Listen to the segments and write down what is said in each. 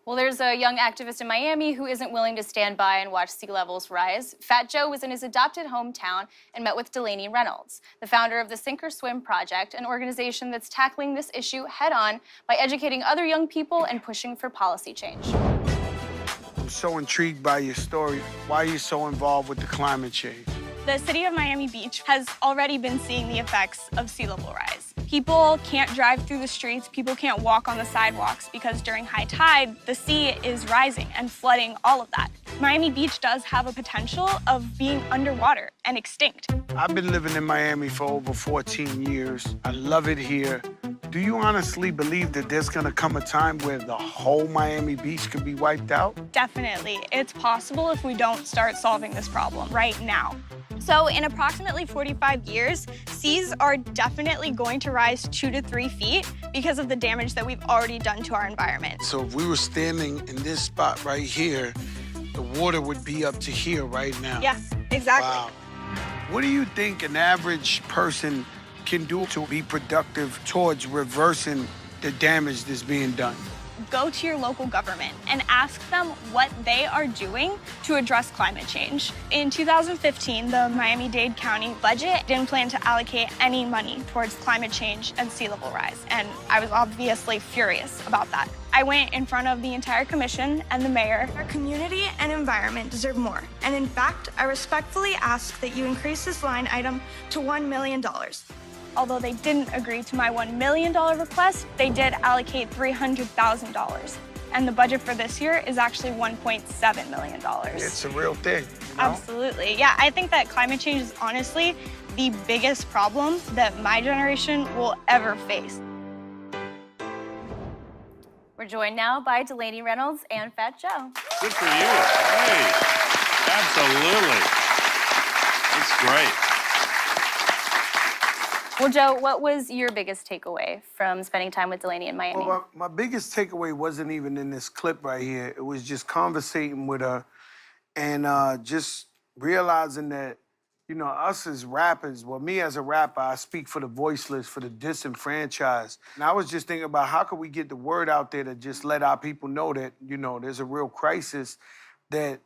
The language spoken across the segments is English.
Well, there's a young activist in Miami who isn't willing to stand by and watch sea levels rise. Fat Joe was in his adopted hometown and met with Delaney Reynolds, the founder of the Sink or Swim Project, an organization that's tackling this issue head-on by educating other young people and pushing for policy change. I'm so intrigued by your story. Why are you so involved with the climate change? The city of Miami Beach has already been seeing the effects of sea level rise. People can't drive through the streets, people can't walk on the sidewalks because during high tide, the sea is rising and flooding all of that. Miami Beach does have a potential of being underwater and extinct. I've been living in Miami for over 14 years. I love it here. Do you honestly believe that there's gonna come a time where the whole Miami Beach could be wiped out? Definitely. It's possible if we don't start solving this problem right now. So in approximately 45 years, seas are definitely going to rise 2 to 3 feet because of the damage that we've already done to our environment. So if we were standing in this spot right here, the water would be up to here right now. Yeah, exactly. Wow. What do you think an average person can do to be productive towards reversing the damage that's being done? Go to your local government and ask them what they are doing to address climate change. In 2015, the Miami-Dade County budget didn't plan to allocate any money towards climate change and sea level rise, and I was obviously furious about that. I went in front of the entire commission and the mayor. Our community and environment deserve more, and in fact, I respectfully ask that you increase this line item to $1 million. Although they didn't agree to my $1 million request, they did allocate $300,000. And the budget for this year is actually $1.7 million. It's a real thing, you know? Absolutely. Yeah, I think that climate change is honestly the biggest problem that my generation will ever face. We're joined now by Delaney Reynolds and Fat Joe. Good for you. Hey, absolutely. That's great. Well, Joe, what was your biggest takeaway from spending time with Delaney in Miami? Well, my biggest takeaway wasn't even in this clip right here. It was just conversating with her and just realizing that, you know, us as rappers, well, me as a rapper, I speak for the voiceless, for the disenfranchised. And I was just thinking about how could we get the word out there to just let our people know that, you know, there's a real crisis that's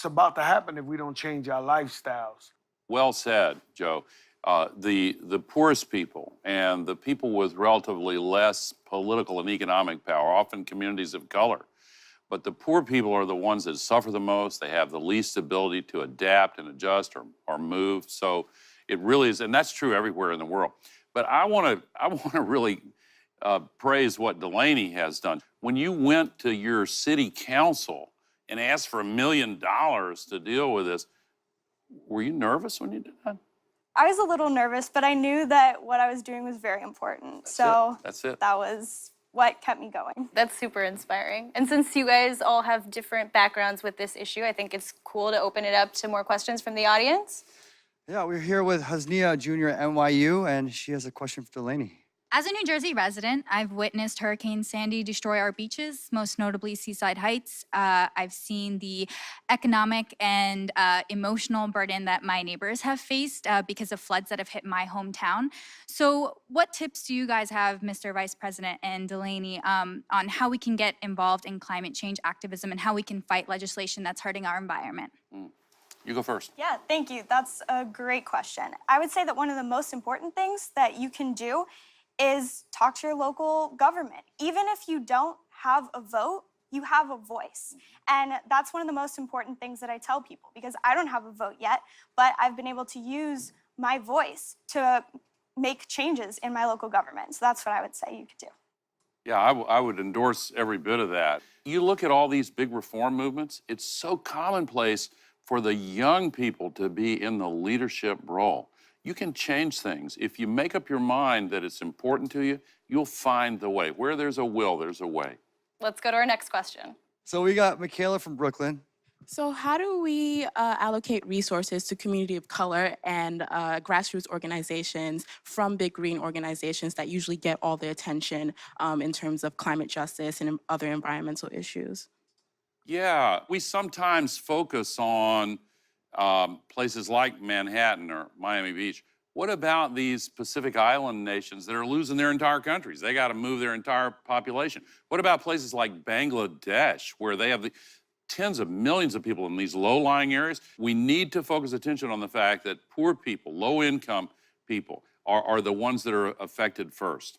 about to happen if we don't change our lifestyles. Well said, Joe. The poorest people and the people with relatively less political and economic power, often communities of color, but the poor people are the ones that suffer the most. They have the least ability to adapt and adjust or move. So it really is, and that's true everywhere in the world. But I want to really praise what Delaney has done. When you went to your city council and asked for $1 million to deal with this, were you nervous when you did that? I was a little nervous, but I knew that what I was doing was very important. That's it. That was what kept me going. That's super inspiring. And since you guys all have different backgrounds with this issue, I think it's cool to open it up to more questions from the audience. Yeah, we're here with Hasnia Jr. at NYU, and she has a question for Delaney. As a New Jersey resident, I've witnessed Hurricane Sandy destroy our beaches, most notably Seaside Heights. I've seen the economic and emotional burden that my neighbors have faced because of floods that have hit my hometown. So what tips do you guys have, Mr. Vice President and Delaney, on how we can get involved in climate change activism and how we can fight legislation that's hurting our environment? You go first. Yeah, thank you. That's a great question. I would say that one of the most important things that you can do is talk to your local government. Even if you don't have a vote, you have a voice. And that's one of the most important things that I tell people, because I don't have a vote yet, but I've been able to use my voice to make changes in my local government. So that's what I would say you could do. Yeah, I would endorse every bit of that. You look at all these big reform movements, it's so commonplace for the young people to be in the leadership role. You can change things. If you make up your mind that it's important to you, you'll find the way. Where there's a will, there's a way. Let's go to our next question. So we got Michaela from Brooklyn. So how do we allocate resources to community of color and grassroots organizations from big green organizations that usually get all the attention in terms of climate justice and other environmental issues? Yeah, we sometimes focus on places like Manhattan or Miami Beach, What about these Pacific Island nations that are losing their entire countries? They got to move their entire population. What about places like Bangladesh, where they have tens of millions of people in these low-lying areas? We need to focus attention on the fact that poor people, low-income people, are the ones that are affected first.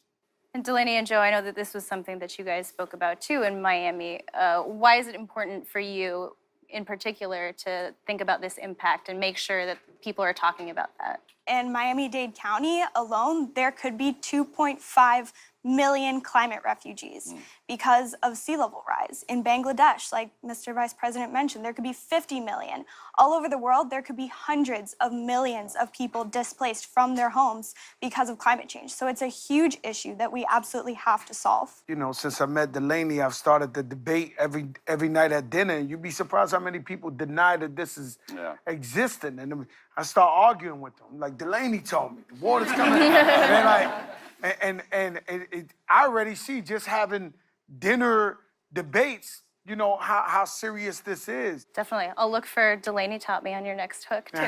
And Delaney and Joe, I know that this was something that you guys spoke about too in Miami. Why is it important for you in particular to think about this impact and make sure that people are talking about that? In Miami-Dade County alone, there could be 2.5 million climate refugees because of sea level rise. In Bangladesh, like Mr. Vice President mentioned, there could be 50 million. All over the world, there could be hundreds of millions of people displaced from their homes because of climate change. So it's a huge issue that we absolutely have to solve. You know, since I met Delaney, I've started the debate every night at dinner, and you'd be surprised how many people deny that this is existing. And I start arguing with them. Like, Delaney told me, the water's coming. I already see just having dinner debates, you know, how serious this is. Definitely. I'll look for Delaney taught me on your next hook too.